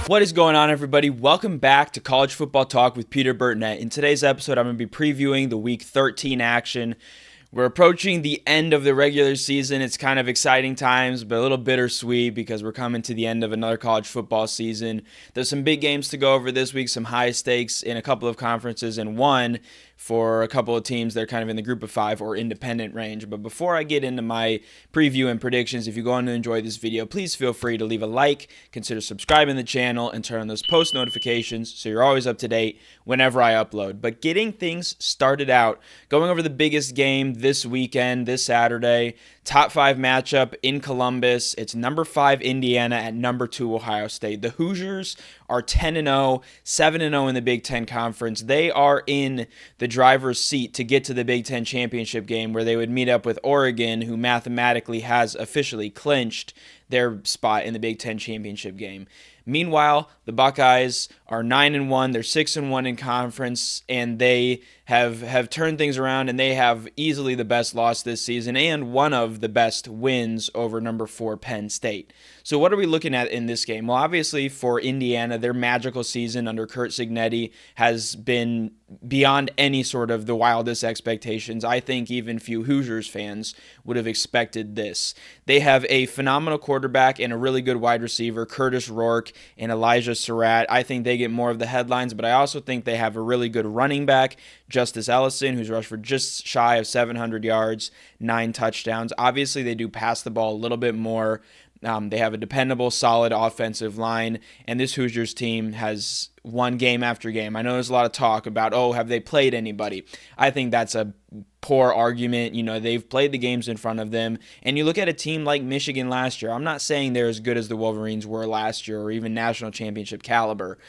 What is going on, everybody? Welcome back to College Football Talk with Peter Burtnett. In today's episode, I'm going to be previewing the Week 13 action. We're approaching the end of the regular season. It's kind of exciting times, but a little bittersweet because we're coming to the end of another college football season. There's some big games to go over this week, some high stakes in a couple of conferences, and one for a couple of teams that are kind of in the group of five or independent range. But before I get into my preview and predictions, if you're going to enjoy this video, please feel free to leave a like, consider subscribing to the channel, and turn on those post notifications so you're always up to date whenever I upload. But getting things started out, going over the biggest game this weekend, this Saturday, top 5 matchup in Columbus. It's number 5 Indiana at number 2 Ohio State. The Hoosiers are 10-0, 7-0 in the Big Ten Conference. They are in the driver's seat to get to the Big Ten championship game where they would meet up with Oregon, who mathematically has officially clinched their spot in the Big Ten championship game. Meanwhile, the Buckeyes are 9-1. They're 6-1 in conference, and they have turned things around, and they have easily the best loss this season and one of the best wins over number 4 Penn State. So what are we looking at in this game? Well, obviously for Indiana, their magical season under Curt Cignetti has been beyond any sort of the wildest expectations. I think even few Hoosiers fans would have expected this. They have a phenomenal quarterback and a really good wide receiver, Curtis Rourke and Elijah Surratt. I think they get more of the headlines, but I also think they have a really good running back, Justice Ellison, who's rushed for just shy of 700 yards, 9 touchdowns. Obviously, they do pass the ball a little bit more. They have a dependable, solid offensive line, and this Hoosiers team has won game after game. I know there's a lot of talk about, have they played anybody? I think that's a poor argument. You know, they've played the games in front of them, and you look at a team like Michigan last year. I'm not saying they're as good as the Wolverines were last year or even national championship caliber,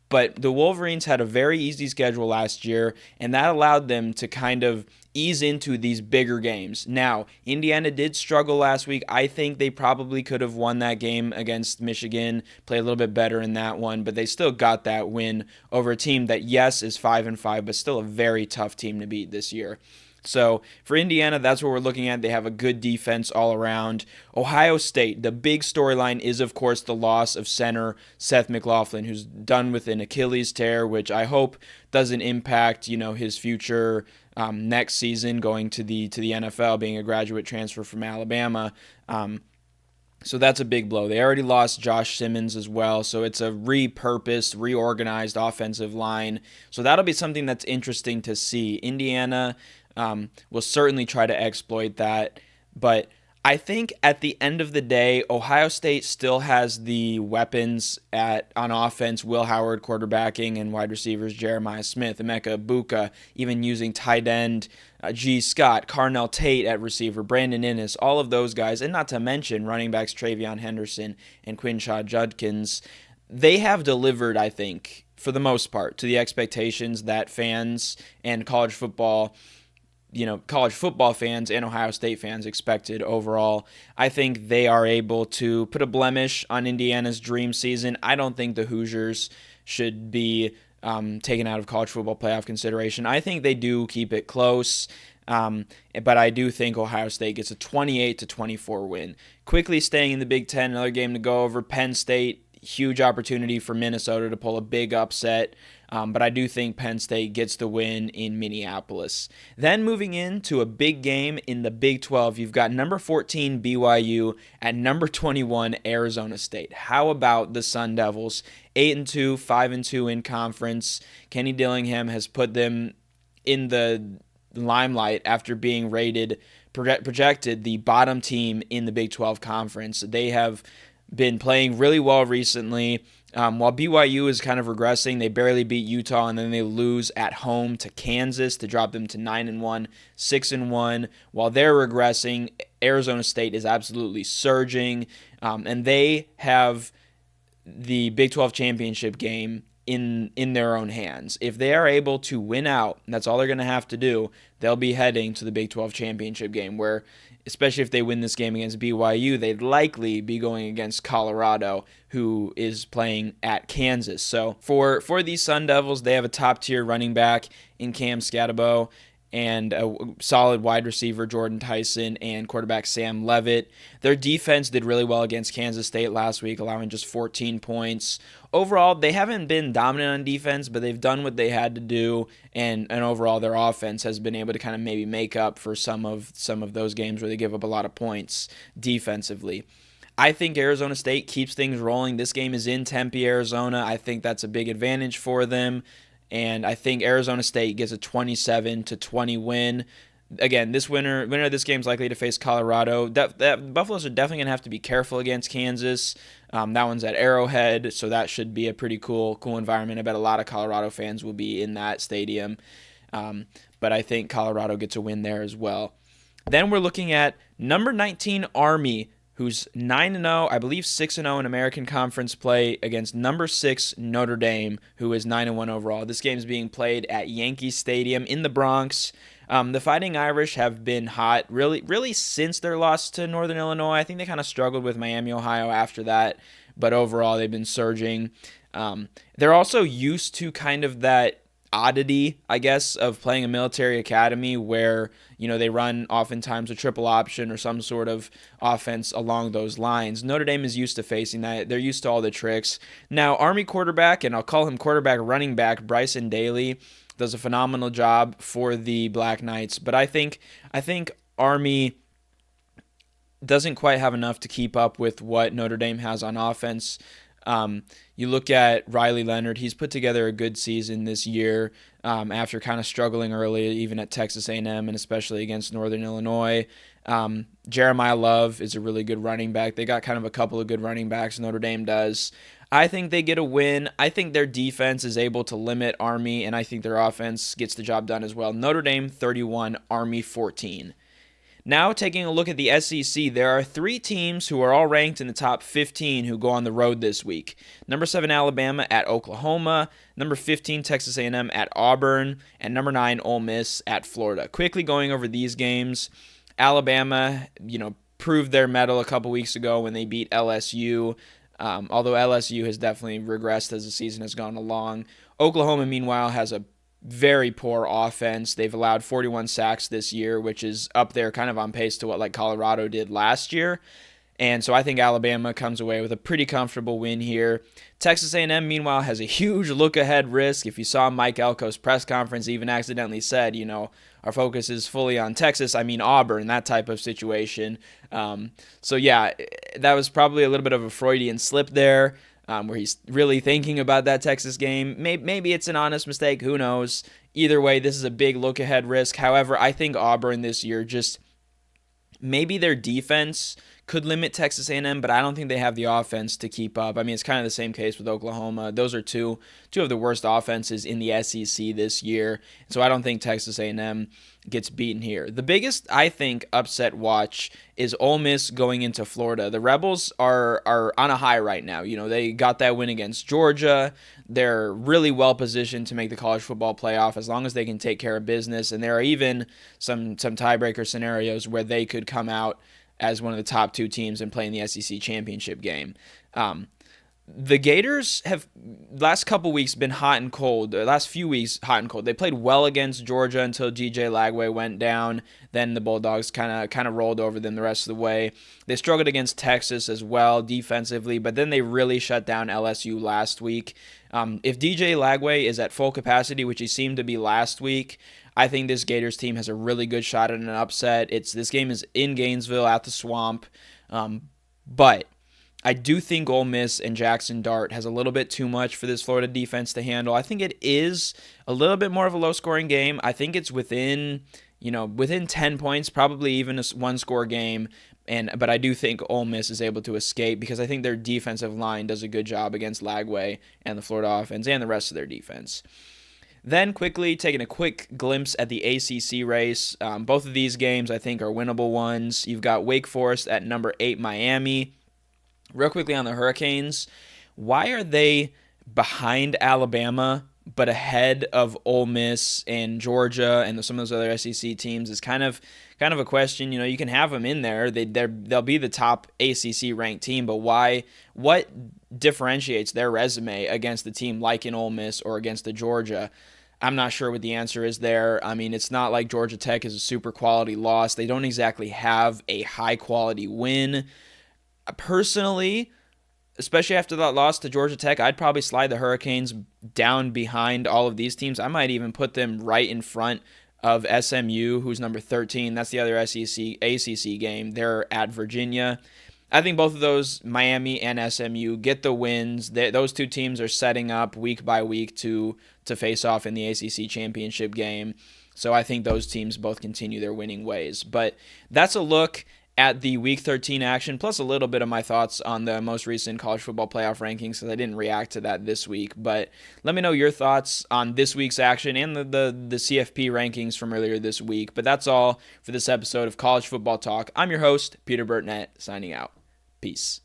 but the Wolverines had a very easy schedule last year, and that allowed them to kind of ease into these bigger games. Now, Indiana did struggle last week. I think they probably could have won that game against Michigan, played a little bit better in that one, but they still got that win over a team that, yes, is 5-5, but still a very tough team to beat this year. So for Indiana, that's what we're looking at. They have a good defense all around. Ohio State, the big storyline is, of course, the loss of center Seth McLaughlin, who's done with an Achilles tear, which I hope doesn't impact, his future next season going to the NFL, being a graduate transfer from Alabama. So that's a big blow. They already lost Josh Simmons as well, so it's a repurposed, reorganized offensive line. So that'll be something that's interesting to see. Indiana will certainly try to exploit that, but I think at the end of the day, Ohio State still has the weapons on offense, Will Howard quarterbacking, and wide receivers Jeremiah Smith, Emeka Egbuka, even using tight end G. Scott, Carnell Tate at receiver, Brandon Innes, all of those guys, and not to mention running backs Travion Henderson and Quinshaw Judkins. They have delivered, I think, for the most part, to the expectations that fans and college football fans and Ohio State fans expected overall. I think they are able to put a blemish on Indiana's dream season. I don't think the Hoosiers should be taken out of college football playoff consideration. I think they do keep it close, but I do think Ohio State gets a 28-24 win. Quickly staying in the Big Ten, another game to go over. Penn State, huge opportunity for Minnesota to pull a big upset. But I do think Penn State gets the win in Minneapolis. Then moving into a big game in the Big 12, you've got number 14 BYU at number 21 Arizona State. How about the Sun Devils? 8-2, 5-2 in conference. Kenny Dillingham has put them in the limelight after being projected the bottom team in the Big 12 conference. They have been playing really well recently. While BYU is kind of regressing, they barely beat Utah, and then they lose at home to Kansas to drop them to 9-1, 6-1. While they're regressing, Arizona State is absolutely surging, and they have the Big 12 championship game in their own hands. If they are able to win out, and that's all they're going to have to do, they'll be heading to the Big 12 championship game where, especially if they win this game against BYU, they'd likely be going against Colorado, who is playing at Kansas. So for these Sun Devils, they have a top-tier running back in Cam Scatterbo. and a solid wide receiver Jordan Tyson and quarterback Sam Levitt. Their defense did really well against Kansas State last week, allowing just 14 points. Overall, they haven't been dominant on defense, but they've done what they had to do, and overall their offense has been able to kind of maybe make up for some of those games where they give up a lot of points defensively. I think Arizona State keeps things rolling. This game is in Tempe, Arizona. I think that's a big advantage for them. And I think Arizona State gets a 27-20 win. Again, this winner of this game is likely to face Colorado. Buffaloes are definitely going to have to be careful against Kansas. That one's at Arrowhead, so that should be a pretty cool environment. I bet a lot of Colorado fans will be in that stadium. But I think Colorado gets a win there as well. Then we're looking at number 19 Army, who's 9-0, I believe 6-0 in American Conference play against number 6 Notre Dame, who is 9-1 overall. This game is being played at Yankee Stadium in the Bronx. The Fighting Irish have been hot really since their loss to Northern Illinois. I think they kind of struggled with Miami, Ohio after that, but overall they've been surging. They're also used to kind of that oddity, I guess, of playing a military academy where, they run oftentimes a triple option or some sort of offense along those lines. Notre Dame is used to facing that. They're used to all the tricks. Now, Army quarterback, and I'll call him quarterback running back, Bryson Daly, does a phenomenal job for the Black Knights, but I think Army doesn't quite have enough to keep up with what Notre Dame has on offense. You look at Riley Leonard, he's put together a good season this year after kind of struggling early, even at Texas A&M and especially against Northern Illinois. Jeremiah Love is a really good running back. They got kind of a couple of good running backs, Notre Dame does. I think they get a win. I think their defense is able to limit Army, and I think their offense gets the job done as well. Notre Dame 31, Army 14. Now, taking a look at the SEC, there are 3 teams who are all ranked in the top 15 who go on the road this week. Number 7, Alabama at Oklahoma. Number 15, Texas A&M at Auburn. And number 9, Ole Miss at Florida. Quickly going over these games, Alabama, proved their mettle a couple weeks ago when they beat LSU. Although LSU has definitely regressed as the season has gone along. Oklahoma, meanwhile, has a very poor offense. They've allowed 41 sacks this year, which is up there kind of on pace to what Colorado did last year. And so I think Alabama comes away with a pretty comfortable win here. Texas A&M, meanwhile, has a huge look-ahead risk. If you saw Mike Elko's press conference, he even accidentally said, our focus is fully on Texas. I mean Auburn, that type of situation. So yeah, that was probably a little bit of a Freudian slip there. Where he's really thinking about that Texas game. Maybe it's an honest mistake. Who knows? Either way, this is a big look-ahead risk. However, I think Auburn this year maybe their defense could limit Texas A&M, but I don't think they have the offense to keep up. I mean, it's kind of the same case with Oklahoma. Those are two of the worst offenses in the SEC this year. So I don't think Texas A&M gets beaten here. The biggest, I think, upset watch is Ole Miss going into Florida. The Rebels are on a high right now. They got that win against Georgia. They're really well positioned to make the college football playoff as long as they can take care of business. And there are even some tiebreaker scenarios where they could come out as one of the top 2 teams and play in the SEC championship game. The Gators have last couple weeks been hot and cold. The last few weeks hot and cold. They played well against Georgia until DJ Lagway went down. Then the Bulldogs kind of rolled over them the rest of the way. They struggled against Texas as well defensively, but then they really shut down LSU last week. If DJ Lagway is at full capacity, which he seemed to be last week, I think this Gators team has a really good shot at an upset. This game is in Gainesville at the Swamp, but I do think Ole Miss and Jackson Dart has a little bit too much for this Florida defense to handle. I think it is a little bit more of a low-scoring game. I think it's within 10 points, probably even a one-score game. But I do think Ole Miss is able to escape because I think their defensive line does a good job against Lagway and the Florida offense and the rest of their defense. Then quickly taking a quick glimpse at the ACC race. Both of these games I think are winnable ones. You've got Wake Forest at number 8 Miami. Real quickly on the Hurricanes, why are they behind Alabama but ahead of Ole Miss and Georgia and some of those other SEC teams is kind of a question. You can have them in there. They'll be the top ACC ranked team, but why? What differentiates their resume against the team like in Ole Miss or against the Georgia? I'm not sure what the answer is there. I mean, it's not like Georgia Tech is a super quality loss. They don't exactly have a high quality win. Personally, especially after that loss to Georgia Tech, I'd probably slide the Hurricanes down behind all of these teams. I might even put them right in front of SMU, who's number 13. That's the other ACC game. They're at Virginia. I think both of those, Miami and SMU, get the wins. Those two teams are setting up week by week to face off in the ACC championship game. So I think those teams both continue their winning ways. But that's a look at the Week 13 action, plus a little bit of my thoughts on the most recent college football playoff rankings, because I didn't react to that this week. But let me know your thoughts on this week's action and the CFP rankings from earlier this week. But that's all for this episode of College Football Talk. I'm your host, Peter Burtnett, signing out. Peace.